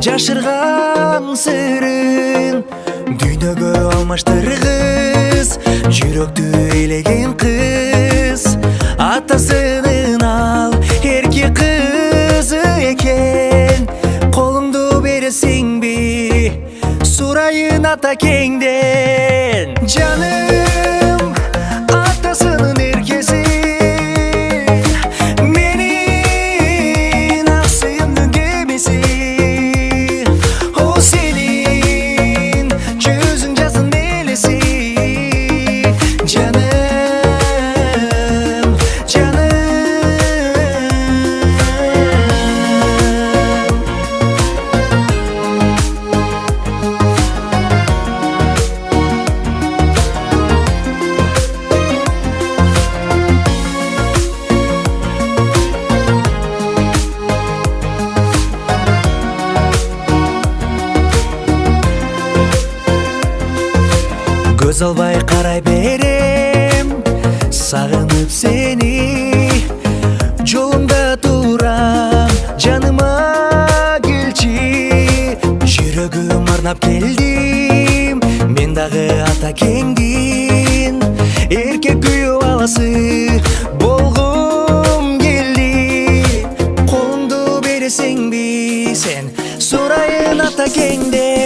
жашырган сырын дүйнөгө алмаштыргыз, жүрөктү ээлеген кыз атасынын ал эрке кызы экен. Колуңду бересиңби, сурайын ата кеңден. Жаным атасынын эркеси, менин ак сүйүмдүн кемеси. О сенин жүзүң жаздын элеси. Жаным, жаным. Көз албай карай берем, сагынып сени. Жолумда турам, жаныма келчи. Жүрөгүм арнап келдим, мен дагы ата кеңдин эркек күйөө баласы болгум келди. Колуңду бересиңби сен, сурайын ата кеңден.